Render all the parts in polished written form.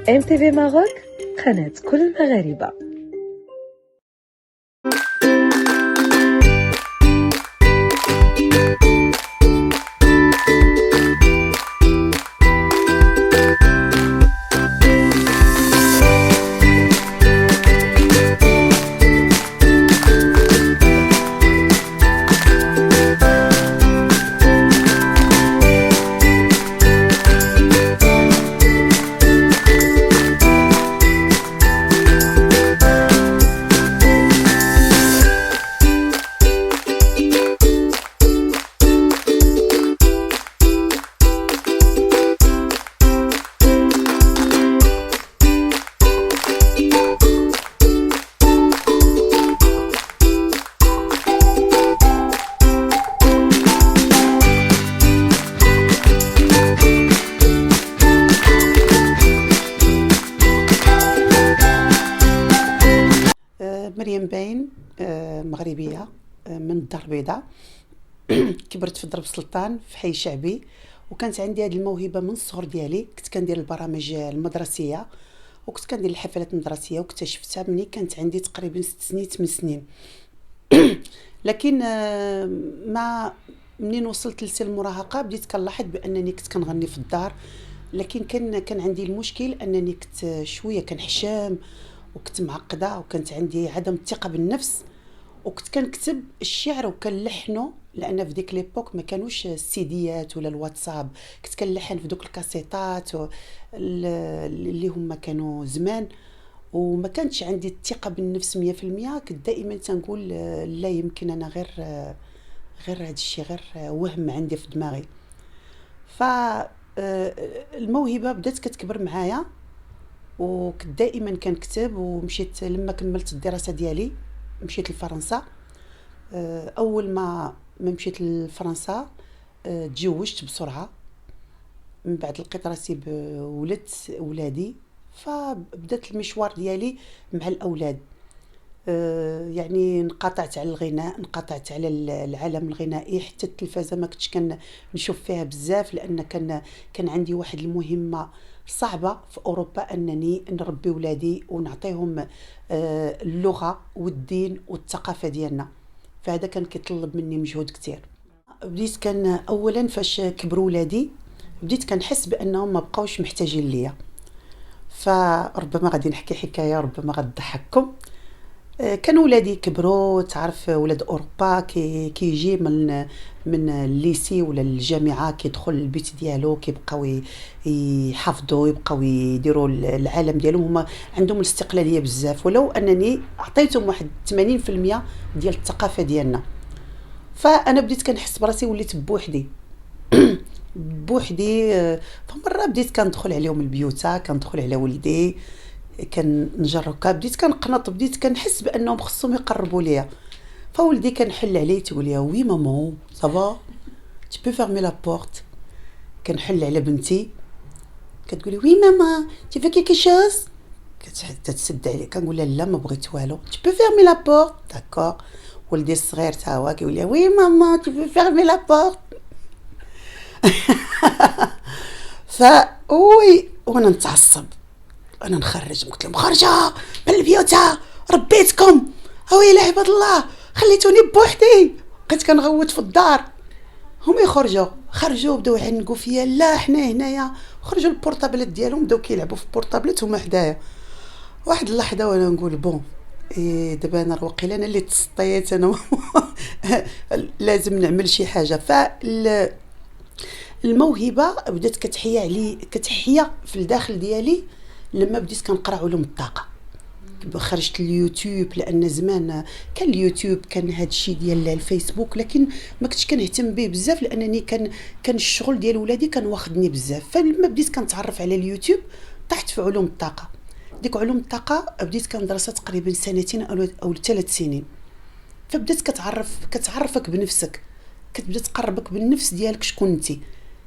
MTV Maroc, قناة كل المغاربة. مريم باين، مغربية من الدار البيضاء. كبرت في درب سلطان في حي شعبي، وكانت عندي هذه الموهبة من الصغر ديالي. كنت كندير البرامج المدرسية وكنت كندير الحفلات المدرسية، واكتشفتها مني كانت عندي تقريبا 6 سنين 8 سنين. لكن منين وصلت لسن المراهقة بديت كنلاحظ بأنني كنت كنغني في الدار، لكن كان عندي المشكل أنني كنت شوية كنحشام وكنت معقدة، وكانت عندي عدم الثقة بالنفس، وكنت كنكتب الشعر وكنلحنه، لان في ديك ليبوك ما كانوش السيديات ولا الواتساب، كنت كنلحن في دوك الكاسيطات اللي هما كانوا زمان، وما كانتش عندي الثقة بالنفس 100%. كنت دائما تنقول لا يمكن، انا غير هذا الشيء غير وهم عندي في دماغي. ف الموهبة بدات كتكبر معايا، وكنت دائما كنكتب. ومشيت لما كملت الدراسة ديالي مشيت لفرنسا. اول ما مشيت لفرنسا تزوجت بسرعه، من بعد لقيت راسي ولدت ولادي، فبدات المشوار ديالي مع الاولاد. يعني انقطعت على الغناء، انقطعت على العالم الغنائي، حتى التلفازه ما كنتش كنشوف فيها بزاف، لان كان عندي واحد المهمه صعبه في اوروبا، انني نربي ولادي ونعطيهم اللغه والدين والثقافه ديالنا، فهذا كان كيطلب مني مجهود كتير. بديت كان اولا فاش كبروا ولادي بديت كنحس بانهم ما بقاوش محتاجين ليا، فربما غادي نحكي حكايه ربما غتضحككم. كانوا ولادي كبروا، تعرف ولاد اوروبا كيجي من الليسي ولا الجامعه، كيدخل البيت ديالو كيبقاو يحفظوا، يبقاو يديروا العالم ديالهم، هما عندهم الاستقلاليه بزاف، ولو انني عطيتهم واحد 80% ديال الثقافه ديالنا. فانا بديت كنحس براسي وليت بوحدي بوحدي. فمره بديت كندخل عليهم البيوتا، كندخل على ولدي، كنجركا، بديت كنقنط، بديت كنحس بانهم خصهم يقربوا ليا. فولدي كنحل عليه تقول لي وي مامون صافا تي بو فيرمي لا بورت. كنحل على بنتي كتقولي وي ماما تي في كيكي شوز، كتحتى تسد عليه، كنقول لها لا ما بغيت والو، تي بو فيرمي لا بورت داكور. ولدي الصغير تا هو كيقول لي وي ماما تي بو فيرمي لا بورت. وي وانا نتعصب، انا نخرج، قلت لهم خرجوا من البيوت ربيتكم، اويلي عباد الله خليتوني بوحدي. بقيت كنغوت في الدار، هما خرجوا بداو يعنقوا فيا، لا حنا هنايا. خرجوا البورطابلات ديالهم بداو كيلعبوا في البورطابلات هما حدايا. واحد اللحظه وانا نقول بون دابا انا واقيلا انا اللي تسطيت انا لازم نعمل شي حاجه. الموهبه بدات كتحيا في الداخل ديالي لما بديت كنقرا علوم الطاقه. خرجت اليوتيوب، لان زمان كان اليوتيوب كان هذا الشيء ديال الفيسبوك، لكن ما كنتش كنهتم به بزاف، لانني كان الشغل ديال ولادي كان واخدني بزاف. فلما بديت كنتعرف على اليوتيوب طحت في علوم الطاقه. ديك علوم الطاقه بديت كندرسها تقريبا 2 او 3 سنين. فبدات كتعرفك بنفسك، كتبدا تقربك بالنفس ديالك، شكون انت،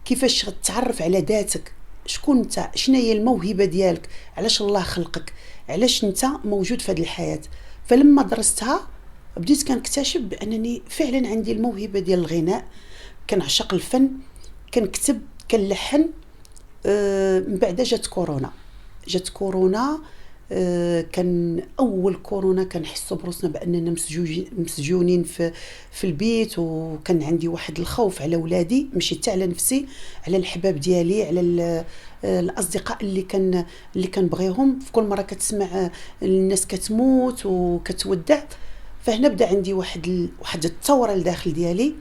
كيفاش تعرف على ذاتك، شكون انت، شنو هي الموهبه ديالك، علاش الله خلقك، علاش انت موجود في هذه الحياه. فلما درستها بديت كنكتشف بانني فعلا عندي الموهبه ديال الغناء، كنعشق الفن، كنكتب، كنلحن. من بعد جات كورونا. كان اول كورونا كنحسوا بروسنا باننا مسجونين في البيت، وكان عندي واحد الخوف على ولادي، ماشي حتى على نفسي، على الحباب ديالي، على الاصدقاء اللي كنبغيهم. في كل مره كتسمع الناس كتموت وكتودع، فهنا بدا عندي واحد الثوره لداخل ديالي.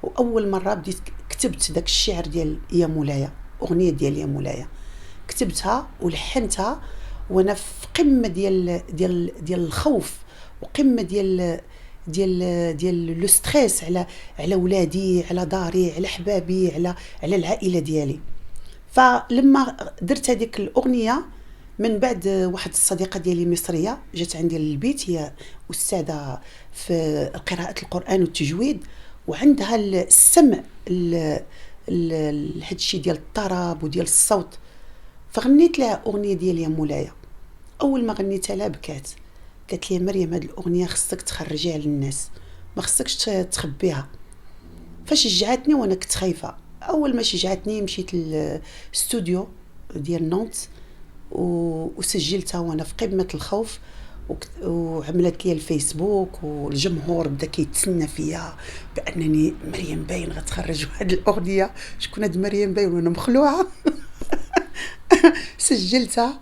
واول مره بديت كتبت داك الشعر ديال يا مولاي، اغنيه ديال يا مولاي، كتبتها ولحنتها وانا في قمه ديال الخوف، وقمه ديال لو ستريس على ولادي، على داري، على حبابي، على العائله ديالي. فلما درت هذيك الاغنيه من بعد، واحد الصديقه ديالي مصريه جات عندي للبيت، هي استاذه في قراءه القران والتجويد، وعندها السمع هادشي ديال الطرب وديال الصوت. فغنيت لها اغنيه ديال يا مولاي. اول ما غنيتها لها بكات، قالت لي مريم هاد الاغنيه خصك تخرجيها للناس، ما خصكش تخبيها. فشجعتني وانا كنت خايفه. اول ما شجعتني مشيت للاستوديو ديال نونت وسجلتها وانا في قمه الخوف، وعملت لي الفيسبوك، والجمهور بدا كيتسنى فيا بانني مريم باين غتخرج هاد الاغنيه. شكون هاد مريم باين وانا مخلوعه. سجلتها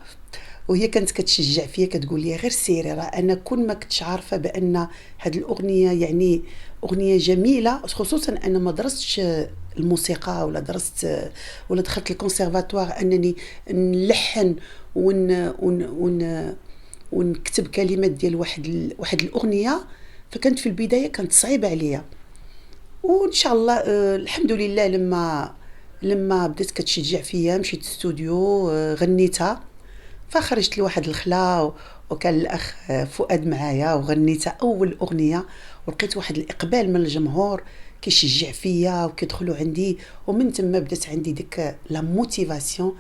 وهي كانت كتشجع فيا، كتقول لي غير سيري، راه انا كون ما كنتش عارفه بان هاد الاغنيه يعني اغنيه جميله، خصوصا انا ما درستش الموسيقى ولا دخلت الكونسيرفاتوار انني نلحن ونكتب كلمات ديال واحد الاغنيه. فكانت في البدايه كانت صعيبه عليا، وان شاء الله الحمد لله لما بدات كتشجع فيا مشيت الاستوديو غنيتها. فخرجت لواحد الخلا وكان الاخ فؤاد معايا، وغنيتها اول اغنيه، ولقيت واحد الاقبال من الجمهور كيشجع فيا وكيدخلوا عندي، ومن ثم بدات عندي ديك لا موتيفاسيون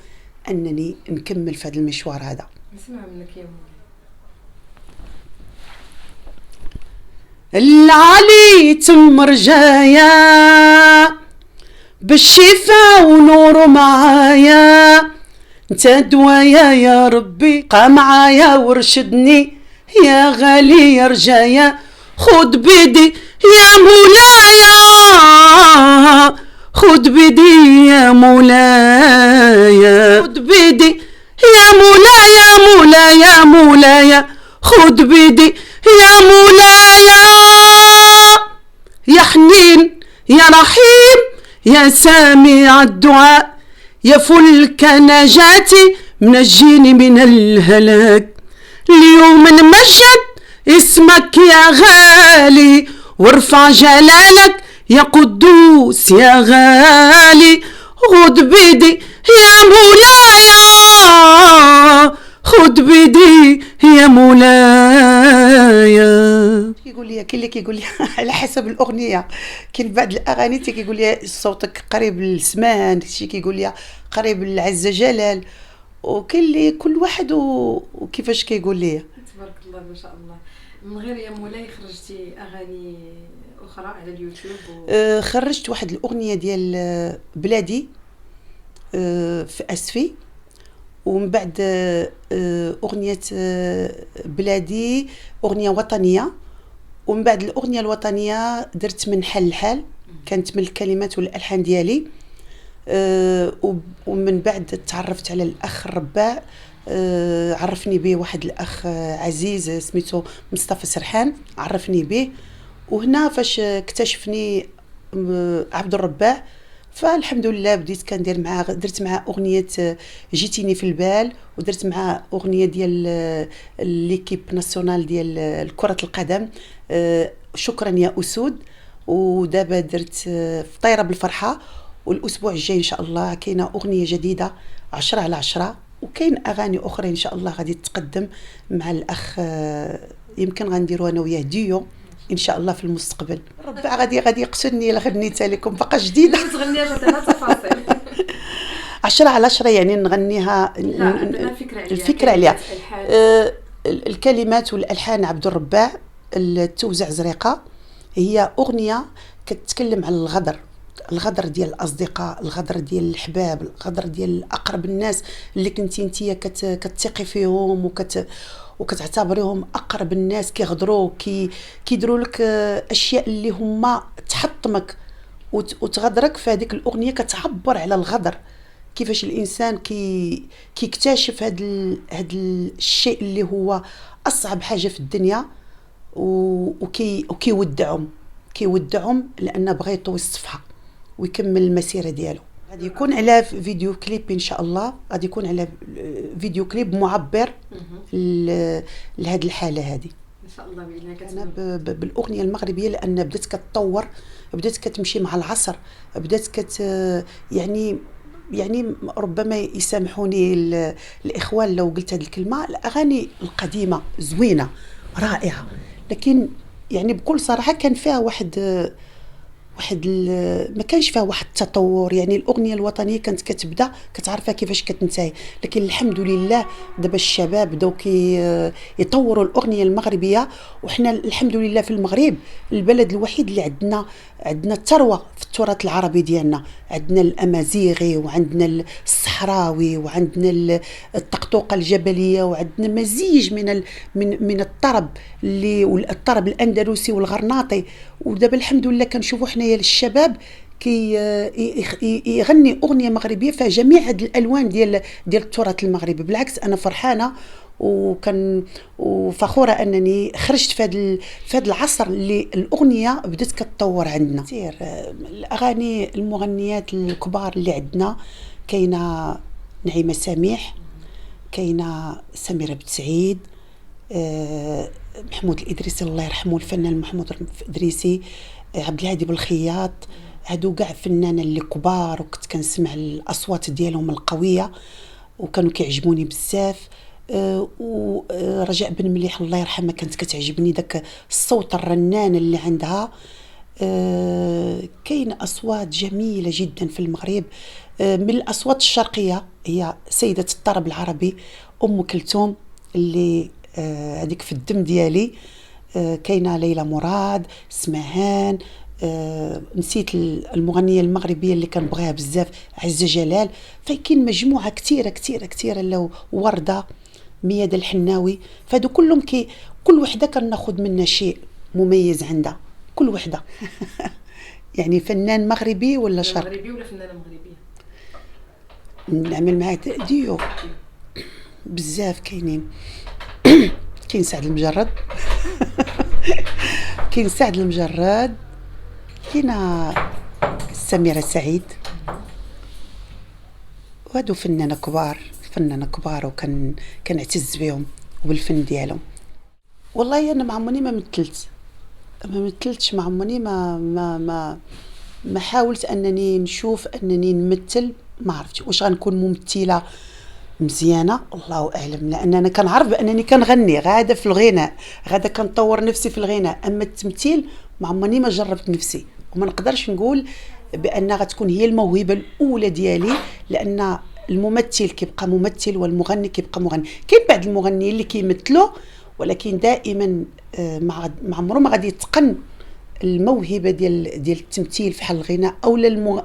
انني نكمل في هذا المشوار هذا. نسمع منك يا مولاي. العلي تم رجايا بالشفاء ونور معايا، انت دوايا يا ربي، قا معايا ورشدني يا غالي يا رجايا، خد بيدي يا مولايا، خد بيدي يا مولايا، خد بيدي يا مولايا، مولايا مولايا، خد بيدي يا مولايا، يا حنين يا رحيم يا سامع الدعاء، يا فلك نجاتي منجيني من الهلاك، اليوم نمجد اسمك يا غالي، وارفع جلالك يا قدوس يا غالي، خد بيدي يا مولايا، خد بيدي يا مولايا. كيقول لي كاين اللي كيقول لي على حسب الاغنيه، كاين بعض الاغاني كيقول لي صوتك قريب للسمان، شي كيقول لي قريب للعز جلال، وكاين اللي كل واحد وكيفاش كيقول لي. تبارك الله ما شاء الله. من غير يا مولاي خرجتي اغاني اخرى على اليوتيوب خرجت واحد الاغنيه ديال بلادي في اسفي، ومن بعد اغنيه بلادي اغنيه وطنيه، ومن بعد الاغنيه الوطنيه درت من حل الحال، كانت من الكلمات والالحان ديالي. ومن بعد تعرفت على الاخ الرباع، عرفني به واحد الاخ عزيز سميتو مصطفى سرحان، عرفني به. وهنا فاش اكتشفني عبد الرباع، فالحمد لله بديت كندير معاه، درت معاه اغنيه جيتيني في البال، ودرت معاه اغنيه ديال ليكيب ناسيونال ديال كره القدم شكرا يا اسود. ودابا درت في طايره بالفرحه، والاسبوع الجاي ان شاء الله كاينه اغنيه جديده 10/10، وكاين اغاني اخرى ان شاء الله غادي تقدم مع الاخ، يمكن غنديروا انا وياه ديو ان شاء الله في المستقبل. ربع غادي يقتلني الا غنيتها لكم باقا جديده. تغنيها تعطينا تفاصيل. 10/10 يعني نغنيها الفكره عليها الكلمات والالحان عبد الرباع، التوزع زريقه. هي اغنيه كتتكلم على الغدر، الغدر ديال الاصدقاء، الغدر ديال الحباب، الغدر ديال اقرب الناس اللي كنتي نتيا كتثقي فيهم وكتعتبريهم اقرب الناس، كيغدروك كيديروا لك اشياء اللي هما تحطمك وتغدرك. في هذيك الاغنيه كتعبر على الغدر، كيفاش الانسان كيكتشف هذا الشيء اللي هو اصعب حاجه في الدنيا كيودعهم لان بغى يطوي الصفحه ويكمل المسيره ديالو. غادي يكون على فيديو كليب ان شاء الله، غادي يكون على فيديو كليب معبر لهذه الحاله هذه ان شاء الله باذن الله. انا بالاغنيه المغربيه لان بدات كتطور، بدات كتمشي مع العصر، بدات يعني ربما يسامحوني الاخوان لو قلت هذه الكلمه، الاغاني القديمه زوينه رائعه، لكن يعني بكل صراحه كان فيها واحد ما كانش فيها واحد التطور. يعني الاغنيه الوطنيه كانت كتبدا كتعرفها كيفاش كتنتهي، لكن الحمد لله دابا الشباب بداو يطوروا الاغنيه المغربيه، وحنا الحمد لله في المغرب البلد الوحيد اللي عندنا الثروه في التراث العربي ديالنا. عندنا الامازيغي وعندنا الصحراوي وعندنا الطقطوقه الجبليه وعندنا مزيج من الطرب والطرب الاندلسي والغرناطي. ودابا الحمد لله كنشوفوا حنايا الشباب يغني اغنيه مغربيه فيها جميع هذه الالوان ديال التراث المغربي. بالعكس انا فرحانه وفخوره انني خرجت في هذا العصر اللي الاغنيه بدات كتطور عندنا كثير. الاغاني المغنيات الكبار اللي عندنا كاينه نعيمه سميح، كاينه سميره بن محمود الإدريسي الله يرحمه، الفنان محمود الإدريسي، عبد الهادي بالخياط، هادو كاع فنانه اللي كبار وكنت كنسمع الاصوات ديالهم القويه وكانوا كيعجبوني بزاف. ورجاء بن مليح الله يرحمها كانت كتعجبني داك الصوت الرنان اللي عندها. كاين اصوات جميله جدا في المغرب. من الاصوات الشرقيه هي سيده الطرب العربي ام كلثوم اللي هذيك في الدم ديالي. كاينه ليلى مراد، اسمهان، نسيت المغنيه المغربيه اللي كنبغيها بزاف عزه جلال. فكاين مجموعه كثيره لو ورده، مياد الحناوي. فهادو كلهم كل وحده كناخذ منها شيء مميز عندها كل وحده. يعني فنان مغربي ولا شرقي مغربي ولا فنانه مغربيه نعمل معاه ديو بزاف. كاين سعد المجرد كاين سعد المجرد، كاينه سميرة سعيد، وهادو فنانة كبار وكنعتز بهم وبالفن ديالهم. والله انا ما عمرني ما مثلتش، ما عمرني ما حاولت انني نشوف انني نمثل. ما عرفتش واش غنكون ممثله مزيانه، الله اعلم، لان انا كنعرف بانني كنغني غاده في الغناء، غاده كنطور نفسي في الغناء. اما التمثيل ما عمرني ما جربت نفسي، وما نقدرش نقول بان غتكون هي الموهبه الاولى ديالي، لان الممثل كيبقى ممثل والمغني كيبقى مغني. كاين بعض المغنيين اللي كيمثلوا ولكن دائما ما عمره ما غادي يتقن الموهبه ديال التمثيل في حال الغناء، او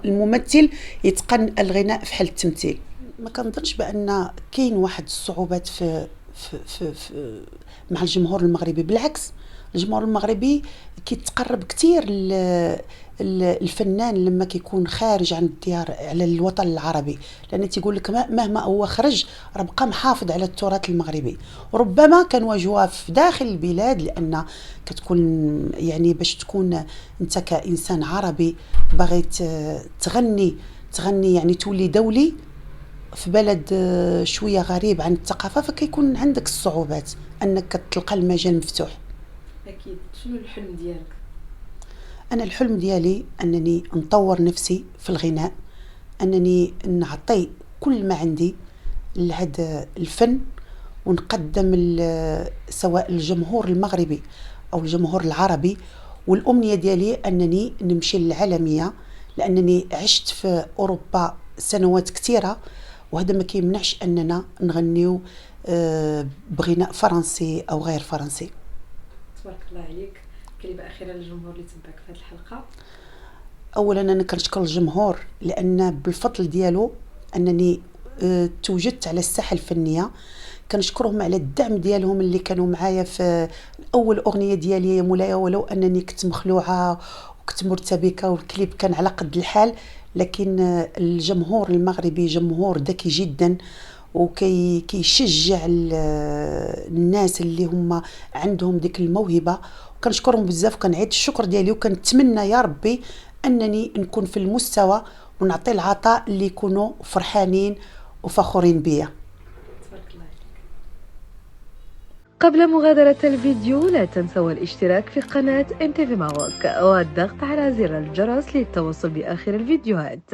الممثل يتقن الغناء في حال التمثيل. ما كنظنش بان كاين واحد الصعوبات في مع الجمهور المغربي. بالعكس الجمهور المغربي كيتقرب كثير الفنان لما كيكون خارج عن الديار على الوطن العربي، لان تيقول لك مهما هو خرج راه بقى محافظ على التراث المغربي. وربما كنواجهوها في داخل البلاد، لان كتكون يعني باش تكون انت كانسان عربي باغي تغني يعني تولي دولي في بلد شويه غريب عن الثقافه، فكيكون عندك الصعوبات انك تلقى المجال مفتوح. اكيد. شنو الحلم ديالك؟ انا الحلم ديالي انني نطور نفسي في الغناء، انني نعطي كل ما عندي لهذا الفن، ونقدم سواء الجمهور المغربي او الجمهور العربي. والامنيه ديالي انني نمشي للعالميه، لانني عشت في اوروبا سنوات كثيره، وهذا ما كيمنعش اننا نغنيو بغناء فرنسي او غير فرنسي. تبارك الله عليك. كلمه اخيره للجمهور اللي تبعك في هذه الحلقه. اولا انا كنشكر الجمهور لان بالفضل ديالو انني توجدت على الساحه الفنيه. كنشكرهم على الدعم ديالهم اللي كانوا معايا في اول اغنيه ديالي يا مولاي، ولو انني كنت مخلوعه وكنت مرتبكه والكليب كان على قد الحال، لكن الجمهور المغربي جمهور ذكي جدا وكيشجع الناس اللي هم عندهم ديك الموهبه. وكنشكرهم بزاف وكنعيد الشكر ديالي، وكنتمنى يا ربي انني نكون في المستوى ونعطي العطاء اللي يكونوا فرحانين وفخورين بيا. تبارك الله عليك. قبل مغادرة الفيديو لا تنسوا الاشتراك في قناة MTV Maroc والضغط على زر الجرس للتوصل بآخر الفيديوهات.